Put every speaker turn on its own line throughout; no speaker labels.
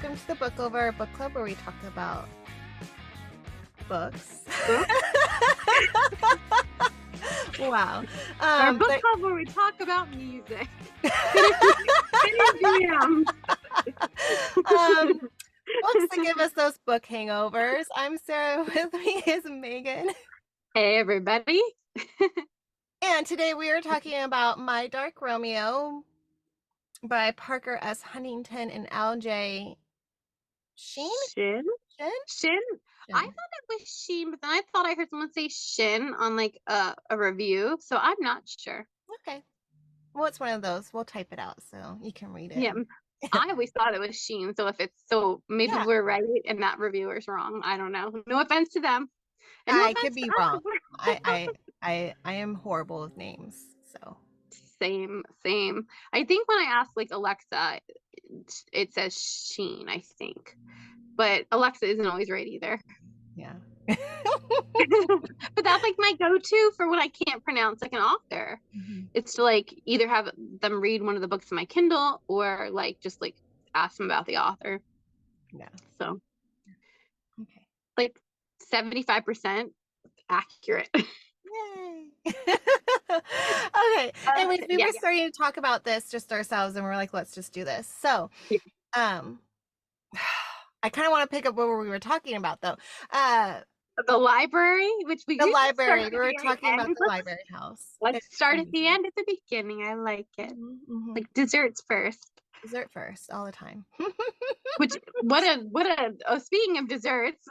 welcome to the Book Over Book Club, where we talk about books. Wow.
Our book club where we talk about music.
Books that give us those book hangovers. I'm Sarah. With me is Megan.
Hey, everybody.
And today we are talking about My Dark Romeo by Parker S. Huntington and LJ Shen.
I thought it was Sheen, but then I thought I heard someone say Shin on like a review, so I'm not sure.
Okay. Well, it's one of those. We'll type it out so you can read it.
Yeah. I always thought it was Sheen, so if it's maybe we're right and that reviewer's wrong. I don't know. No offense to them.
And I could be wrong. I am horrible with names, so.
Same. I think when I ask like Alexa, it says Sheen, I think. But Alexa isn't always right either.
Yeah.
But that's like my go-to for when I can't pronounce like an author. Mm-hmm. It's to like either have them read one of the books in my Kindle or like just like ask them about the author.
Yeah.
So
okay.
Like 75% accurate.
Yay. Okay. Anyways, we were starting to talk about this just ourselves and we're like, let's just do this. So I kind of want to pick up where we were talking about though.
The library, which we
were talking about the library house.
Let's start at the end, at the beginning. I like it. Mm-hmm. Like desserts first.
Dessert first, all the time.
Which speaking of desserts,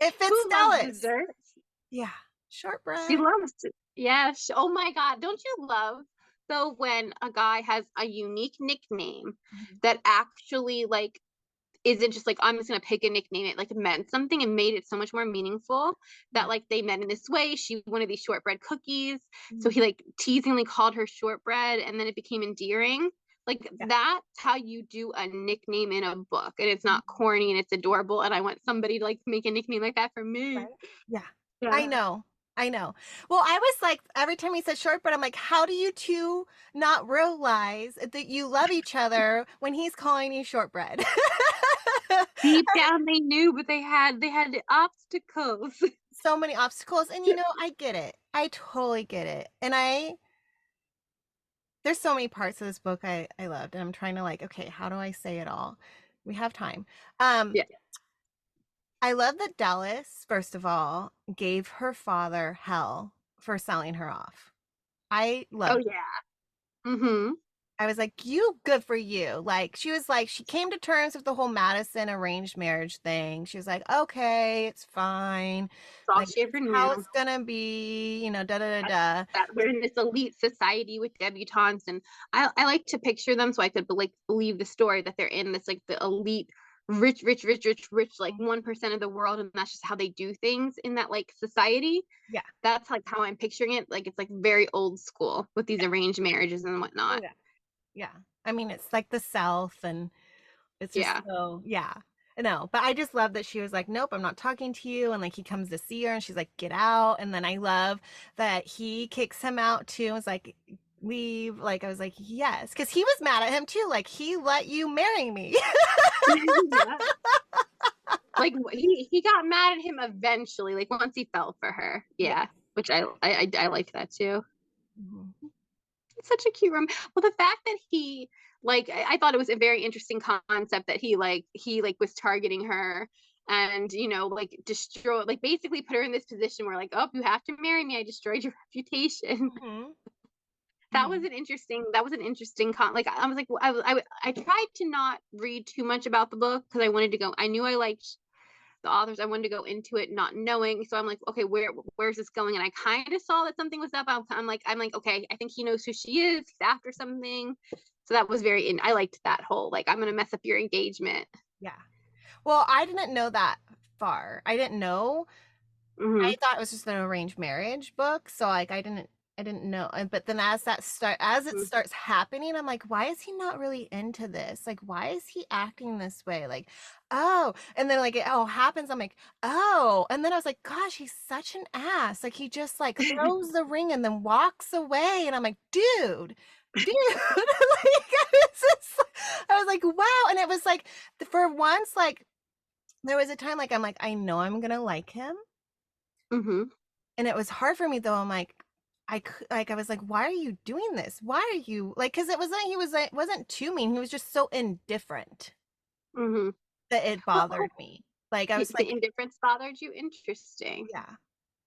it fits Dallas.
Desserts?
Yeah, shortbread.
She loves it. Yes. Oh my God, don't you love? So when a guy has a unique nickname that actually like isn't just like, I'm just gonna pick a nickname, it like meant something and made it so much more meaningful that like they met in this way. She wanted these shortbread cookies, so he like teasingly called her shortbread, and then it became endearing. Like that's how you do a nickname in a book, and it's not corny and it's adorable. And I want somebody to like make a nickname like that for me.
Right? Yeah. I know. Well, I was like, every time he said shortbread, I'm like, how do you two not realize that you love each other when he's calling you shortbread?
Deep down they knew, but they had the obstacles.
So many obstacles. And you know, I get it. I totally get it. And there's so many parts of this book I loved. And I'm trying to like, okay, how do I say it all? We have time. I love that Dallas, first of all, gave her father hell for selling her off. I love it.
Oh, yeah. Mm-hmm.
I was like, you, good for you. Like, she was like, she came to terms with the whole Madison arranged marriage thing. She was like, okay, it's fine. Like, how it's gonna be, you know,
That we're in this elite society with debutantes, and I like to picture them so I could like believe the story that they're in this like the elite rich like 1% of the world, and that's just how they do things in that like society.
Yeah,
that's like how I'm picturing it. Like it's like very old school with these arranged marriages and whatnot.
Yeah, I mean it's like the South, and it's just no, but I just love that she was like, nope, I'm not talking to you. And like he comes to see her and she's like, get out. And then I love that he kicks him out too. And was like, leave. Like I was like, yes, because he was mad at him too. Like he let you marry me.
Like he got mad at him eventually, like once he fell for her. Which I like that too. It's such a cute room. Well, the fact that he like I thought it was a very interesting concept that he was targeting her and you know like basically put her in this position where like, oh, you have to marry me, I destroyed your reputation. That was an interesting like I was like I tried to not read too much about the book because I knew I liked the authors. I wanted to go into it not knowing, so I'm like, okay, where's this going? And I kind of saw that something was up. I'm like, okay, I think he knows who she is. He's after something. So that was I liked that whole like, I'm gonna mess up your engagement.
Yeah. Well, I didn't know that far. I didn't know. I thought it was just an arranged marriage book, so like I didn't know. But then as it starts happening, I'm like, why is he not really into this? Like, why is he acting this way? Like, oh, and then like it all happens. I'm like, oh, and then I was like, gosh, he's such an ass. Like he just like throws the ring and then walks away, and I'm like, dude. Like, I was like, wow. And was like, for once, like, there was a time, like, I'm like, I know I'm gonna like him.
Mm-hmm.
And it was hard for me though. I'm like, I was like, why are you doing this? Why are you like? Because it wasn't he was like wasn't too mean. He was just so indifferent
Mm-hmm.
that it
Oh,
bothered me. Like I was
the
like,
indifference bothered you? Interesting.
yeah,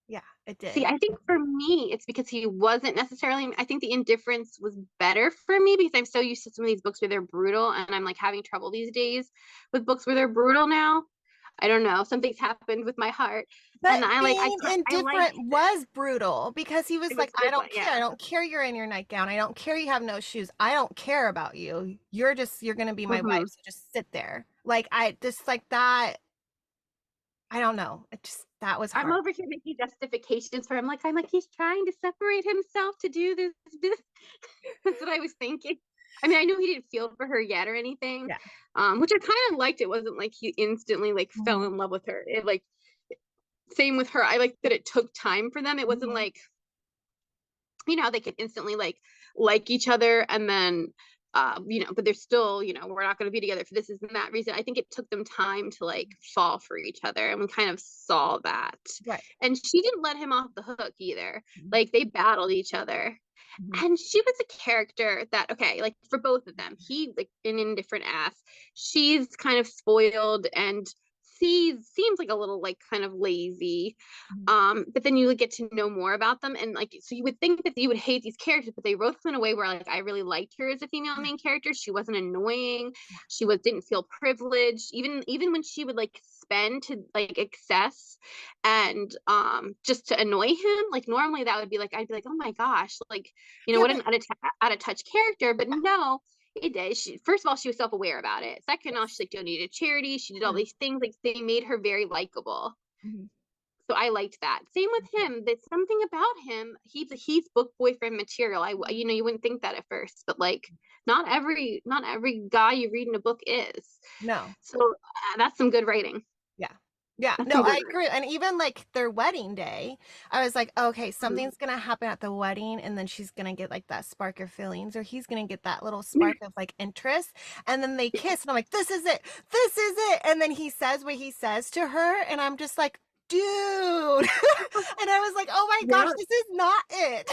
yeah, it
See,
did.
I think for me, it's because he wasn't necessarily, I think the indifference was better for me because I'm so used to some of these books where they're brutal, and I'm like having trouble these days with books where they're brutal now. I don't know. Something's happened with my heart. And
But
I like,
being
I liked
indifferent
it.
was brutal because he was
It
like,
was
I
good,
don't care. I
yeah.
don't care you're in your nightgown. I don't care you have no shoes. I don't care about you. You're gonna be my wife.
Mm-hmm.
So just sit there. Like I just like that. I don't know. It just that was
I'm
hard.
over here making justifications for him. I'm like, he's trying to separate himself to do this. That's what I was thinking. I mean, I knew he didn't feel for her yet or anything,
Yeah.
which I kind of liked. It wasn't like he instantly like fell
Mhm.
in love with her. It like same with her. I like that it took time for them. It wasn't
Mhm.
like they could instantly like each other and then but they're still, we're not going to be together for this and that reason. I think it took them time to like fall for each other, and we kind of saw that.
Right.
And she didn't let him off the hook either.
Mhm.
Like they battled each other.
Mhm.
And she was a character that, okay, like for both of them, he like an indifferent ass. She's kind of spoiled and seems like a little like kind of lazy.
Mhm.
But then you get to know more about them, and like so you would think that you would hate these characters, but they wrote them in a way where like I really liked her as a female
Yeah.
main character. She wasn't annoying.
Yeah.
She didn't feel privileged. Even when she would like spend to like excess and just to annoy him, like normally that would be like I'd be like, oh my gosh, like
Yeah,
what
but
an out of touch character. But
yeah.
no, it did. First of all, she was self aware about it. Second off,
Yes.
she like donated to charity. She did all
Mhm.
these things. Like they made her very likable.
Mhm.
So I liked that. Same with
Yeah.
him. There's something about him. He's book boyfriend material.
Mhm.
You wouldn't think that at first, but like not every guy you read in a book is.
No.
So that's some good writing.
Yeah. Yeah.
That's
No,
some good
I
writing.
agree. And even like their wedding day, I was like, okay,
Mhm.
something's gonna happen at the wedding, and then she's gonna get like that spark of feelings, or he's gonna get that little spark of like interest. And then they kiss, and I'm like, this is it. This is it. And then he says what he says to her, and I'm just like, dude. And I was like, oh my gosh,
Yeah,
this is not it.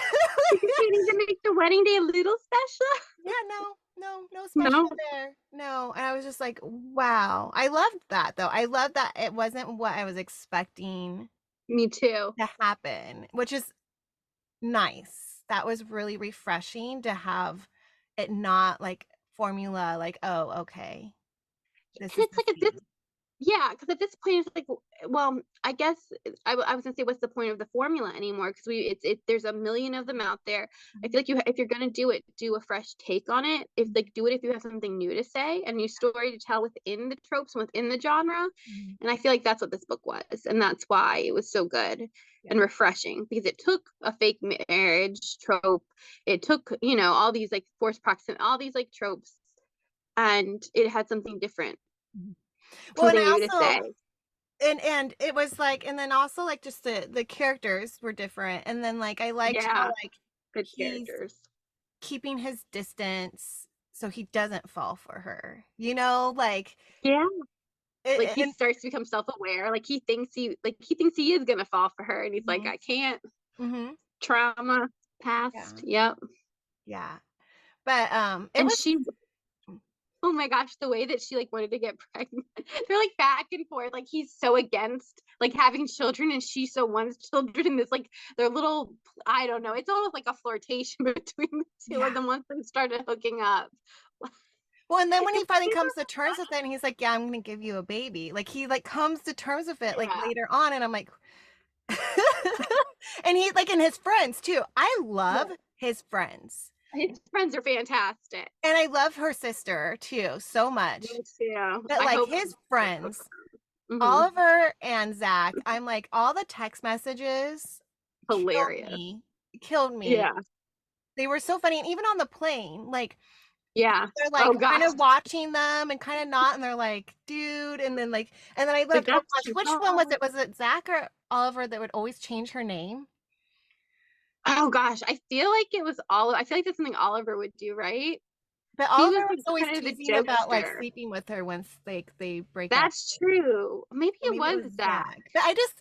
you just need to make the wedding day a little special.
Yeah, no, no, no special
No,
there. No. And I was just like, wow. I loved that though. I love that it wasn't what I was expecting
me too.
to happen, which is nice. That was really refreshing to have it not like formula, like, oh, okay, this
And
is
it's
the
like at this
theme.
Yeah, because at this point it's like, well, I guess I was gonna say, what's the point of the formula anymore? Because there's a million of them out there. I
Mhm.
feel like if you're gonna do it, do a fresh take on it. If like do it if you have something new to say, a new story to tell within the tropes and within the genre.
Mhm.
And I feel like that's what this book was, and that's why it was so good
Yeah.
and refreshing because it took a fake marriage trope, it took all these like forced proximity, all these like tropes, and it had something different,
Mhm. Well, and
something
I
new to
also
say.
and it was like, and then also like just the characters were different, and then like I liked how
Yeah.
like
Good
he's
characters.
keeping his distance so he doesn't fall for her. Like
Yeah. Like he
and
starts to become self-aware. Like he thinks he is gonna fall for her, and he's like,
mhm,
I can't.
mhm,
Trauma past.
yeah,
Yep.
yeah. But it
And
was
she, oh my gosh, the way that she like wanted to get pregnant. They're like back and forth. Like he's so against like having children, and she so wants children. And this like their little, I don't know. It's almost like a flirtation between the two of
yeah.
them once they started hooking up.
Well, and then when
It
he
was
finally comes to terms with
super
it, and he's like, "Yeah, I'm gonna give you a baby." Like he like comes to terms with it
fun.
like
Yeah.
later on, and I'm like, and he like and his friends too. I love
Yeah.
his friends.
His friends are fantastic.
And I love her sister too so
Me
much.
too.
But
I
like
hope.
his friends,
Mm-hmm.
Oliver and Zach, I'm like all the text messages killed
Hilarious.
me. Killed me.
Yeah.
They were so funny. And even on the plane, like
Yeah.
they're
Oh
like kind
gosh.
of watching them and kind of not, and they're like, dude, and then I
Like
loved, oh
that's
gosh,
true.
which one was
Oh.
it? Was it Zach or Oliver that would always change her name?
Oh gosh. I feel like it was all. I feel like that's something Oliver would do, right?
But
He
Oliver
was
was
like
always
kind of the
teasing about like
jokester.
sleeping with her once they break up.
That's true. Maybe
Or
it
maybe it
was
was
Zach.
Zach. But I just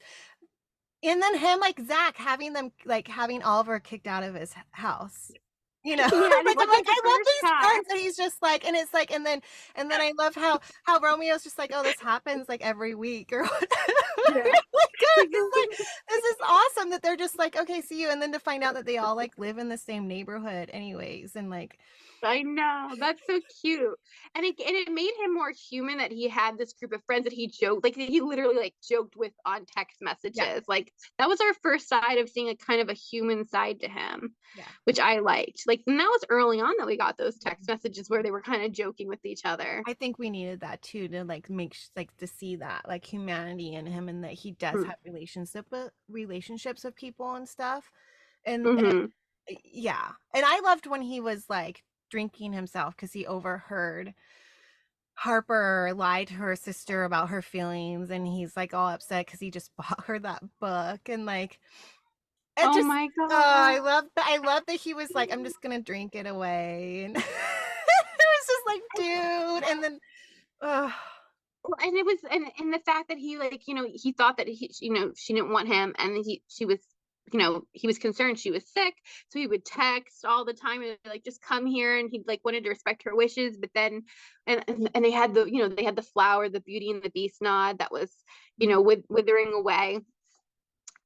and then him like Zach having them like having Oliver kicked out of his house. You know,
Yeah, and it
like I'm
wasn't
like
the
I love
first
these
time.
friends, and he's just like, and it's like, and then I love how Romeo's just like, oh, this happens like every week or whatever.
Yeah.
Like, God, it's like this is awesome that they're just like, okay, see you, and then to find out that they all like live in the same neighborhood, anyways, and like,
I know. That's so cute. And it made him more human that he had this group of friends that he joked like he literally like joked with on text
yeah,
messages. Like that was our first side of seeing a kind of a human side to him,
yeah.
which I liked. Like and that was early on that we got those text messages where they were kind of joking with each other.
I think we needed that too to like make like to see that like humanity in him and that he does have relationships with people and stuff. And
Mm-hmm.
yeah. And I loved when he was like drinking himself because he overheard Harper lie to her sister about her feelings and he's like all upset because he just bought her that book and like it
Oh
just
my
I
god.
love that he was like, I'm just gonna drink it away. And it was just like, dude, and then
Well, and it was and the fact that he like he thought that she didn't want him and she was he was concerned she was sick, so he would text all the time and like just come here, and he like wanted to respect her wishes, but then and they had they had the flower, the Beauty and the Beast nod that was withering away,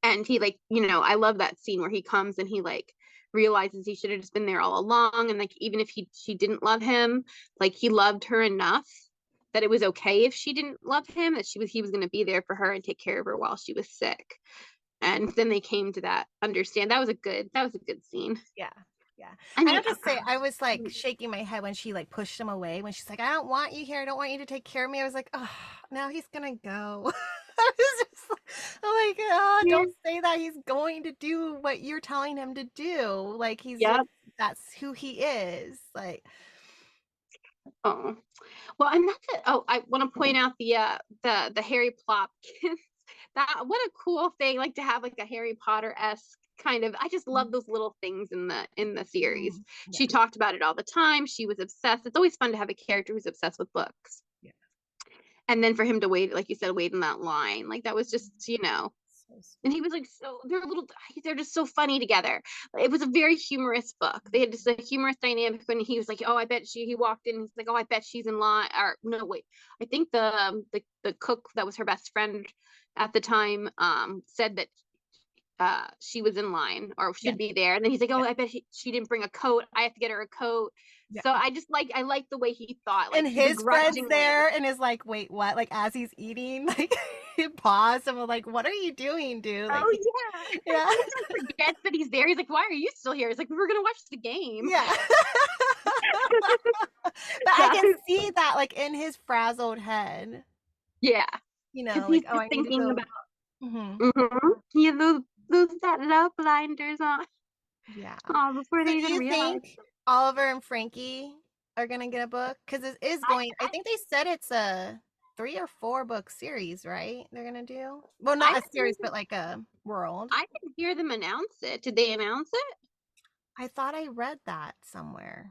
and he like I love that scene where he comes and he like realizes he should have just been there all along, and like even if she didn't love him, like he loved her enough that it was okay if she didn't love him, that he was going to be there for her and take care of her while she was sick. And then they came to that understand. That was a good scene.
yeah. Yeah.
I
I
mean,
have
oh
to say, I was like
god.
shaking my head when she like pushed him away when she's like, I don't want you here. I don't want you to take care of me. I was like, oh, now he's gonna go. I was just like, I'm like, oh,
Yeah.
don't say that. He's going to do what you're telling him to do. Like he's just
Yep.
that's who he is. Like,
Oh. Well, and that's it. Oh, I want to point out the Harry Plopkins. That what a cool thing, like to have like a Harry Potter-esque kind of. I just love those little things in the series.
mm, yeah,
She talked about it all the time. She was obsessed. It's always fun to have a character who's obsessed with books.
yeah.
And then for him to wait, like you said, wait in that line, like that was just,
So
and
sweet.
he was like, so they're just so funny together. It was a very humorous book. They had just a humorous dynamic when he was like, oh, I bet he walked in, he's like, oh, I bet she's in line. Or no, wait, I think the cook that was her best friend at the time said that she was in line or
Yeah,
should be there. And then he's like, oh,
yeah,
I bet she didn't bring a coat. I have to get her a coat.
yeah.
So I like the way he thought,
And
like
his friend's
begrudgingly.
there and is like, wait, what? Like as he's eating, like he paused and was like, what are you doing, dude? Like,
Oh yeah.
yeah.
And he forgets that he's there. He's like, why are you still here? He's like, we were gonna watch the game.
Yeah. But I
Yeah.
can see that like in his frazzled head,
Yeah.
you
Because
know,
he's
like, oh,
just
I need to
thinking
go.
about
Hmm.
he had those that love blinders on.
Yeah.
Oh, before
So
they
do
even
you
realize.
think Oliver and Frankie are gonna get a book? Because it is
I,
going, I
I
think they said it's a 3 or 4 book series, right? They're gonna do. Well,
I
not a
didn't
series, but like a world.
I didn't hear them announce it. Did they announce it?
I thought I read that somewhere.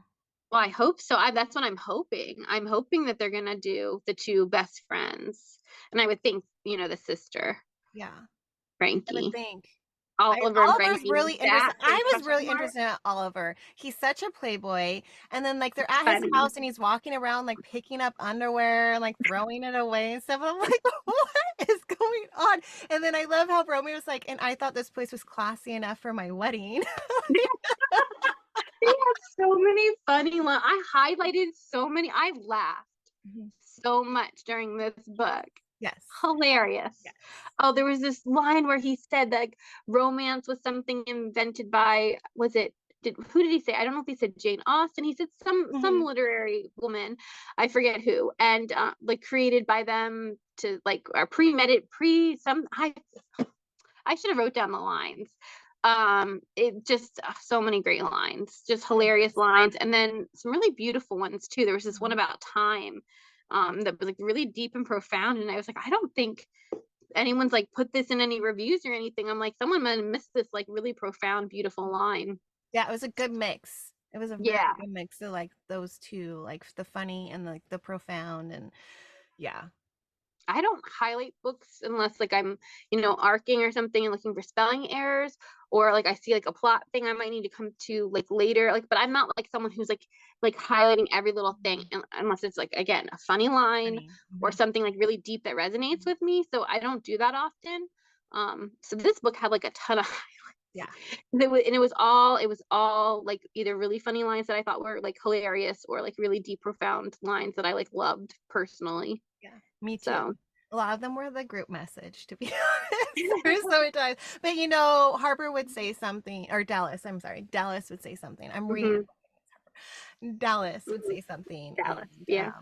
Well, I hope so. That's what I'm hoping. I'm hoping that they're gonna do the two best friends, and I would think the sister
Yeah. I would
Frankie,
think.
Oliver and
Oliver's
Frankie,
really interesting.
that big
I was
question
really
mark.
interested in Oliver. He's such a playboy. And then like they're at his
Funny.
house and he's walking around like picking up underwear and like throwing it away and stuff. I'm like, what is going on? And then I love how Romeo's like, and I thought this place was classy enough for my wedding.
They have so many funny lines. I highlighted so many. I laughed
Mhm.
so much during this book.
Yes.
Hilarious.
Yes.
Oh, there was this line where he said that romance was something invented by, was it, who did he say? I don't know if he said Jane Austen. He said some
Mhm.
literary woman, I forget who, and like created by them to like or pre-medit pre some I should have wrote down the lines. It just so many great lines, just hilarious lines, and then some really beautiful ones too. There was this one
Mhm.
about time, that was like really deep and profound, and I was like, I don't think anyone's like put this in any reviews or anything. I'm like, someone might have missed this like really profound, beautiful line.
Yeah, it was a good mix. It was a very
Yeah.
good mix of like those two, like the funny and like the profound, and yeah.
I don't highlight books unless like I'm, you know, arcing or something and looking for spelling errors, or like I see like a plot thing I might need to come to like later. Like, but I'm not like someone who's like highlighting every little thing unless it's like again a funny line
Funny.
or something like really deep that resonates with me. So I don't do that often. So this book had like a ton of
Yeah.
and it was all like either really funny lines that I thought were like hilarious or like really deep, profound lines that I like loved personally.
Yeah, me too.
So
A lot of them were the group message, to be honest. There's so many times. But you know, Harper would say something, or Dallas, I'm sorry, Dallas would say something. I'm reading.
hmm
Dallas would
hmm
say something,
Dallas,
and
yeah.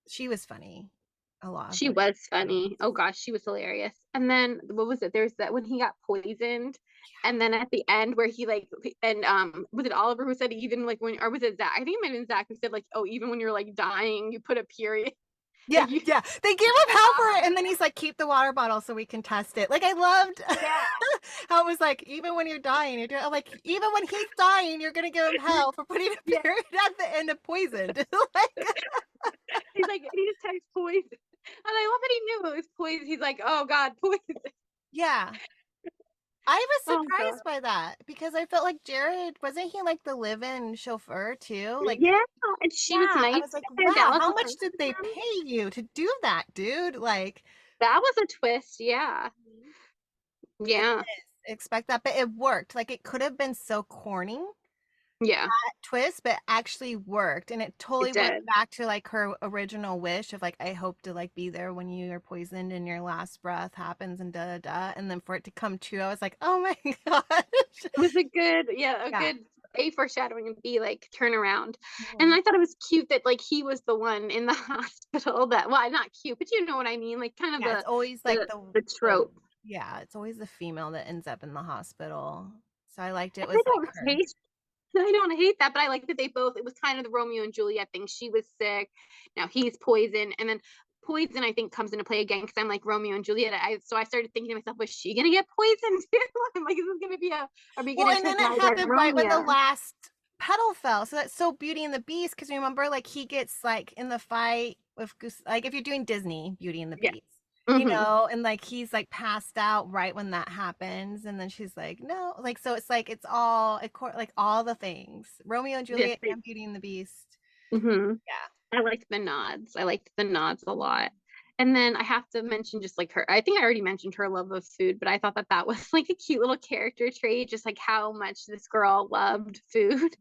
she was funny. A lot of
She
her.
was funny. Oh gosh, she was hilarious. And then what was it? There's that when he got poisoned, and then at the end where he like and was it Oliver who said even like when or was it Zach? I think it might have been Zach who said like, oh, even when you're like dying, you put a period.
Yeah,
Like you
yeah. They give him hell for it, and then he's like, "Keep the water bottle so we can test it." Like I loved
yeah.
how it was like, even when you're dying, you're doing like, even when he's dying, you're gonna give him hell for putting a
Yeah.
period at the end of poisoned. Like,
He's like he just types poison. And I love that he knew it was poison. He's like, oh God, poison.
yeah. I was
Oh God.
surprised by that because I felt like Jared wasn't he like the live-in chauffeur too? Like,
Yeah. And she was
yeah, I
nice.
was like,
And
wow,
Dallas
how
was
much
nice
did
to
they
him.
pay you to do that, dude? Like,
That was a twist, yeah.
it
Yeah.
is. Expect that, but it worked. Like, it could have been so corny
Yeah.
twist, but actually worked, and it
It
totally went
did.
back to like her original wish of like, I hope to like be there when you are poisoned and your last breath happens and da da da, and then for it to come true, I was like, oh my gosh,
It was a good, yeah, a
yeah.
good A foreshadowing and B like turnaround. And
Mhm.
I thought it was cute that like he was the one in the hospital that well not cute, but you know what I mean, like kind of
Yeah, it's always like
the the
the
trope.
yeah, it's always the female that ends up in the hospital. So I liked it
And I
was like
don't
her.
hate I don't hate that, but I like that they both it was kind of the Romeo and Juliet thing. She was sick, now he's poison, and then poison I think comes into play again because I'm like Romeo and Juliet. So I started thinking to myself, was she gonna get poisoned too? I'm like, is this gonna be a are we
Well,
gonna
and then it
surprise our
happened right when the
Romeo?
last petal fell. So that's so Beauty and the Beast because remember, like he gets like in the fight with Goose. Like if you're doing Disney Beauty and the
Yeah.
Beast, you
hmm
know, and like he's like passed out right when that happens, and then she's like, no, like so it's like it's all like all the things Romeo and
Yes,
Juliet and Beauty and the Beast.
hmm
Yeah.
I liked the nods. I liked the nods a lot. And then I have to mention just like her, I think I already mentioned her love of food, but I thought that that was like a cute little character trait, just like how much this girl loved food.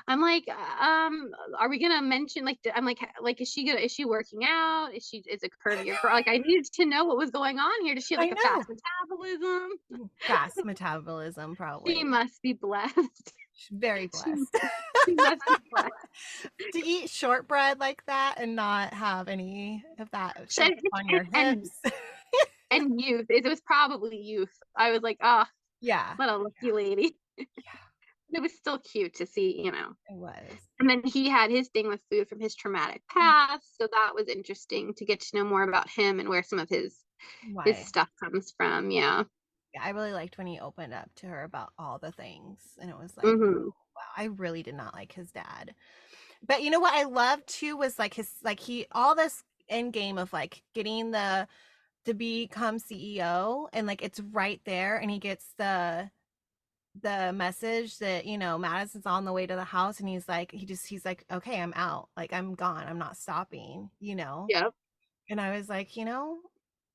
I'm like, are we gonna mention like, I'm like, is she working out? Is a curvier girl? Like I needed to know what was going on here. Does she have
I
like a
know.
fast metabolism?
Fast metabolism,
She
probably.
must be blessed.
She's very
She,
blessed.
she must be blessed.
To eat shortbread like that and not have any of that show up
And,
on your
and,
hips.
and youth. It was probably youth. I was like, oh,
Yeah,
what a lucky lady.
yeah,
It was still cute to see, you know.
it was.
And then he had his thing with food from his traumatic past, so that was interesting to get to know more about him and where some of his
Why?
stuff comes from. Yeah.
Yeah, I really liked when he opened up to her about all the things, and it was like,
hmm
wow, I really did not like his dad. But you know what I loved too was like his like he all this end game of like getting the to become CEO, and like it's right there, and he gets the message that you know Madison's on the way to the house, and he's like he's like, okay, I'm out, like I'm gone, I'm not stopping, you know.
Yep.
And I was like, you know,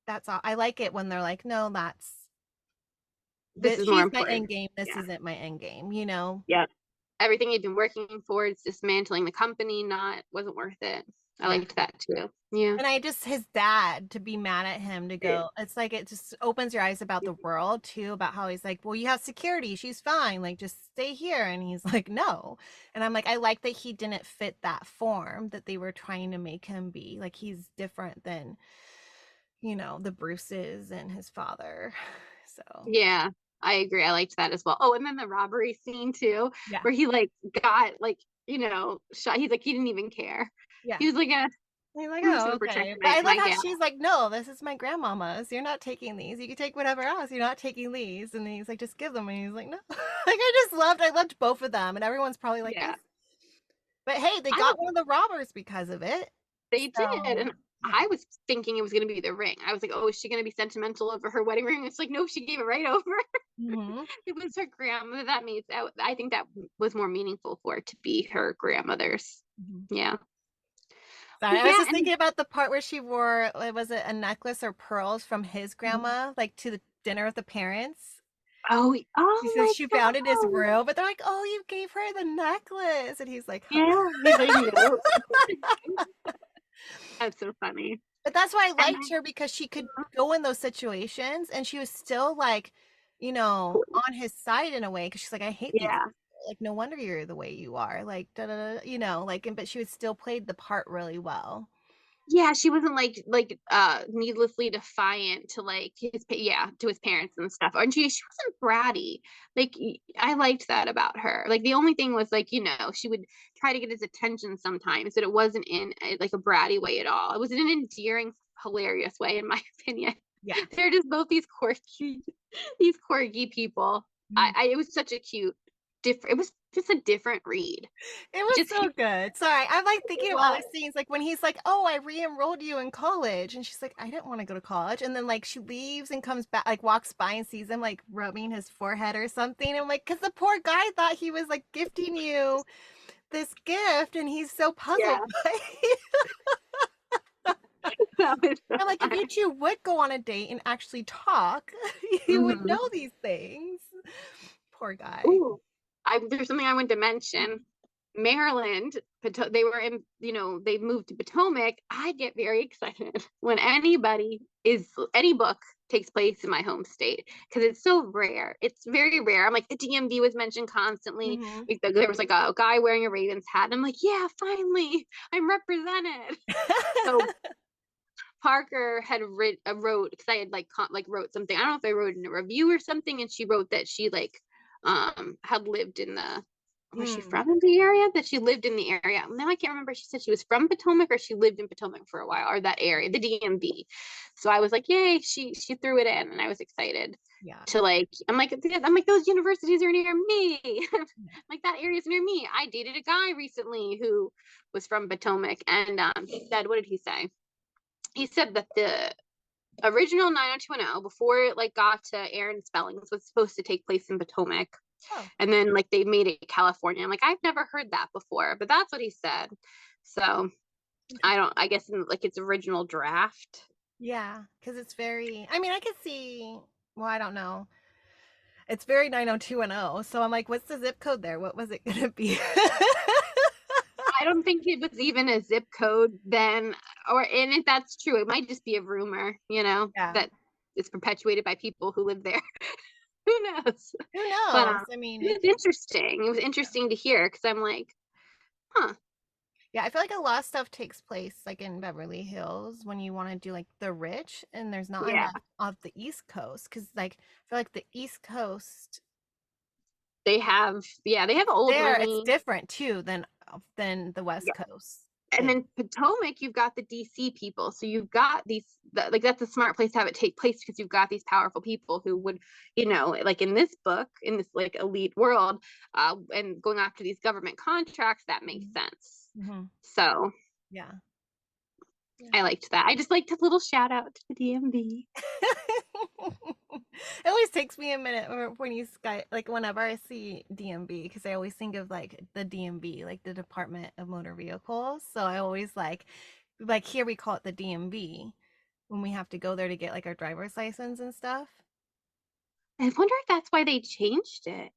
that's all. I like it when they're like, no, that's
This
that
is more
she's my
important.
end game, this
Yeah.
isn't my end game, you know.
Yep. Everything he'd been working towards dismantling the company not wasn't worth it. I
Yeah.
liked that too. Yeah.
And I just his dad to be mad at him to
Yeah.
go, it's like it just opens your eyes about the world too, about how he's like, well, you have security, she's fine, like just stay here. And he's like, no. And I'm like, I like that he didn't fit that form that they were trying to make him be. Like he's different than, you know, the Bruces and his father. So
Yeah, I agree. I liked that as well. Oh, and then the robbery scene too,
yeah.
where he like got like, shot. He's like he didn't even care.
Yeah.
He was like,
He's like,
I'm just
oh,
gonna protect
okay. But I love
my
how
gal.
she's like, no, this is my grandmama's. You're not taking these. You can take whatever else. You're not taking these. And he's like, just give them. And he's like, no. Like, I loved both of them. And everyone's probably like
Yeah.
this. But hey, they
I
got one of the robbers because of it.
They did,
So,
and
yeah.
I was thinking it was going to be the ring. I was like, oh, is she going to be sentimental over her wedding ring? It's like, no, she gave it right over.
Mm-hmm.
It was her grandmother. That made I think that was more meaningful for it to be her grandmother's.
Mm-hmm.
Yeah.
Sorry,
But
I was
yeah,
just
and
thinking about the part where she wore, was it a necklace or pearls from his grandma, like to the dinner with the parents? She
oh
says
my
she found it in his
god.
room, but they're like, "Oh, you gave her the necklace," and he's like, "Huh."
Yeah, he's like, no. That's so funny.
But that's why I
And
liked her because she could go in those situations and she was still like, on his side in a way because she's like, "I hate these
yeah.
people. Like, no wonder you're the way you are." Like, da da da, like, but she was still played the part really well.
Yeah, she wasn't needlessly defiant to to his parents and stuff. And she wasn't bratty. Like I liked that about her. Like the only thing was she would try to get his attention sometimes, but it wasn't in like a bratty way at all. It was in an endearing, hilarious way, in my opinion.
Yeah.
They're just both these quirky people.
Mhm.
It was such a cute different, it was just a different read.
It was
Just
so good. Sorry, I'm like thinking of all
what?
these scenes, like when he's like, "Oh, I re-enrolled you in college," and she's like, "I didn't want to go to college," and then like she leaves and comes back, like walks by and sees him like rubbing his forehead or something. And I'm like, because the poor guy thought he was like gifting you this gift, and he's so puzzled
Yeah,
by it.
that was so
I'm like, if you
funny.
two would go on a date and actually talk, you would know
Mhm.
these things. Poor guy.
Ooh, there's something I wanted to mention. Maryland, they were in, they moved to Potomac. I get very excited when any book takes place in my home state because it's so rare. It's very rare. I'm like, the DMV was mentioned constantly.
Mm-hmm.
Like, there was like a guy wearing a Ravens hat. And I'm like, yeah, finally, I'm represented. So Parker had wrote because I had wrote something. I don't know if I wrote in a review or something, and she wrote that she had lived in the was she
Mm.
from the area that she lived in the area. Now I can't remember. She said she was from Potomac or she lived in Potomac for a while or that area, the DMV. So I was like, yay! She threw it in, and I was excited
Yeah.
to I'm like those universities are near me. Like that area is near me. I dated a guy recently who was from Potomac, and he said, what did he say? He said that the original 90210 before it got to Aaron Spellings was supposed to take place in Potomac,
Oh.
and then they made it California. I'm like, I've never heard that before, but that's what he said. So I guess in its original draft.
Yeah, because it's very, I mean, I could see, well, I don't know. It's very 90210. So I'm like, what's the zip code there? What was it going to be?
I don't think it was even a zip code then, and if that's true, it might just be a rumor,
Yeah.
that is perpetuated by people who live there. Who knows?
Who
But
knows? I mean,
it was interesting. It was interesting to hear because I'm like, huh.
yeah, I feel like a lot of stuff takes place like in Beverly Hills when you want to do like the rich, and there's not
Yeah,
enough of the East Coast because like I feel like the East Coast
they have old
there it's
money.
different too than the West
Yeah.
Coast.
And
Is.
then Potomac, you've got the DC people. So you've got that's a smart place to have it take place because you've got these powerful people who would, like in this book, in this elite world, and going after these government contracts, that makes sense.
Mm-hmm.
So
Yeah. Yeah.
I liked that. I just liked a little shout out to the DMV.
It always takes me a minute when you like whenever I see DMV because I always think of like the DMV, like the Department of Motor Vehicles. So I always like here we call it the DMV when we have to go there to get like our driver's license and stuff.
I wonder if that's why they changed it.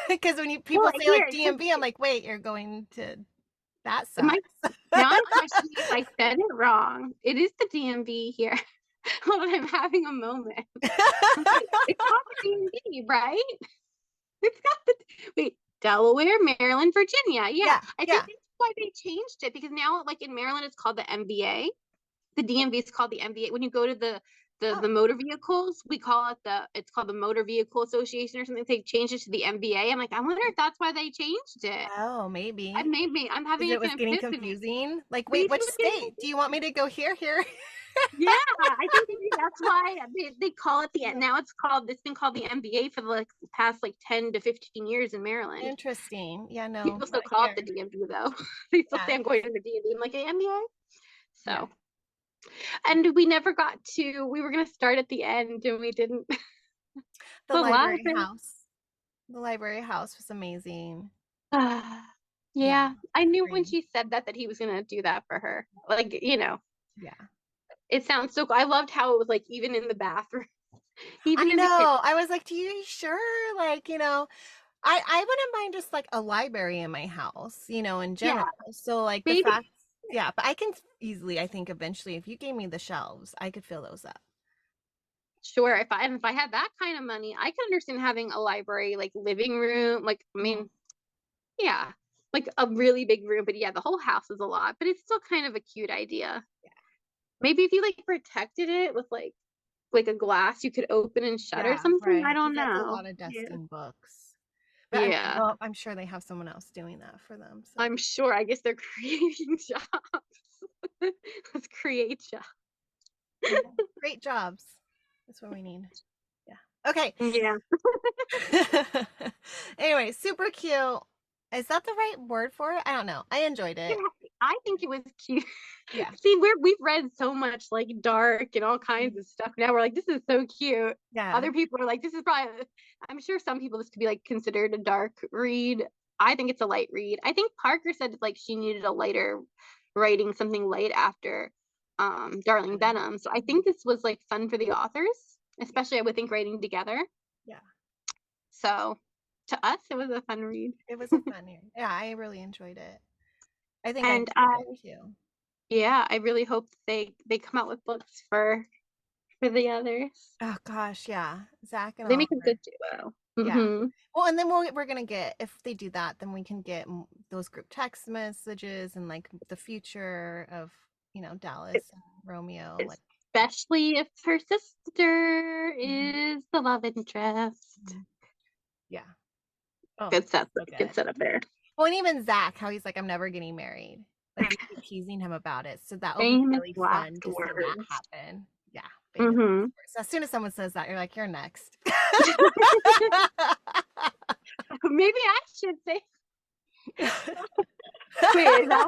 Because when people
Well,
say
here,
like
because
DMV, I'm like, wait, you're going to that
my
sucks.
now I'm questioning if I said it wrong. It is the DMV here. Hold on, I'm having a moment. It's called the DMV, right? It's got the wait, Delaware, Maryland, Virginia. Yeah,
Yeah,
I think
yeah.
that's why they changed it because now, in Maryland, it's called the MVA. The DMV is called the MVA. When you go to the motor vehicles. We call it it's called the Motor Vehicle Association or something. They changed it to the MVA. I'm like, I wonder if that's why they changed it.
Oh, maybe.
I'm having
Because it
like
was
an
getting
epiphany.
confusing. Like,
Maybe
wait, which
it was getting
state? Do you want me to go here?
Yeah, I think maybe that's why they call it now it's been called the MVA for the like past like 10 to 15 years in Maryland.
Interesting. Yeah, no,
People still
not
call it
here.
the DMV though. They still
Yeah.
say I'm going to the DMV. I'm like the MVA. So
Yeah.
and we never got to we were gonna start at the end and we didn't.
The
The
library
library.
house. The library house was amazing. Yeah,
Yeah, I knew when
great.
she said that he was gonna do that for her. Like,
Yeah.
it sounds so cool. I loved how it was like even in the bathroom, even
I
in the kitchen.
know. I was like, do you sure? Like, I wouldn't mind just like a library in my house, in
Yeah,
general. So like the
maybe
fact, yeah, but I can easily, I think eventually, if you gave me the shelves, I could fill those up.
sure if I had that kind of money, I could understand having a library like living room. Like, I
Mhm.
mean, yeah, like a really big room. But yeah, the whole house is a lot, but it's still kind of a cute idea. Maybe if you like protected it with like a glass you could open and shut or
Yeah,
something. I
right. Because
don't
that's a
know.
lot of
Yeah.
dusting books. But
Yeah.
well, I'm sure they have someone else doing that for them. So
I'm sure. I guess they're creating jobs. Let's create jobs.
great jobs. That's what we need. Yeah. Okay.
Yeah.
Anyway, super cute. Is that the right word for it? I don't know. I enjoyed
Yeah,
it.
I think it was cute.
Yeah.
See, we've read so much like dark and all kinds of stuff. Now we're like, this is so cute.
Yeah.
Other people are like, this is probably. I'm sure some people this could be like considered a dark read. I think it's a light read. I think Parker said like she needed a lighter writing, something light after Darling Venom. So I think this was like fun for the authors, especially I would think writing together.
Yeah.
So to us, it was a fun read.
It was a fun year. Yeah, I really enjoyed it. I think I
And
enjoyed it too.
yeah, I really hope they come out with books for the others.
Oh gosh, yeah. Zach and
They make a
Oliver.
good duo.
Yeah.
Mm-hmm.
Well, and then we're gonna get, if they do that, then we can get those group text messages and like the future of Dallas and Romeo. Like,
Especially if her sister is the love interest.
yeah. Oh,
Good set,
so
good
good.
setup there.
Well, and even Zach, how he's like, I'm never getting married. Like we keep teasing him about it, so that will be
Famous
really
last
fun to see that
words.
happen. Yeah. Famous last
Mm-hmm.
words. So as soon as someone says that, you're like, you're next.
Maybe I should say. Wait, is that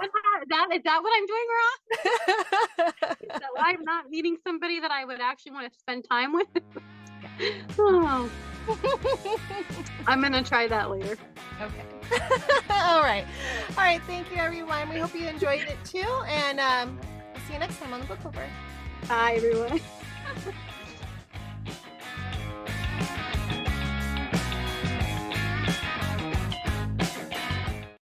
what I'm doing wrong? Is that why I'm not meeting somebody that I would actually want to spend time with? Oh. I'm gonna try that later.
Okay. All right. Thank you, everyone. We hope you enjoyed it too, and we'll see you next time on the Book Over.
Bye, everyone.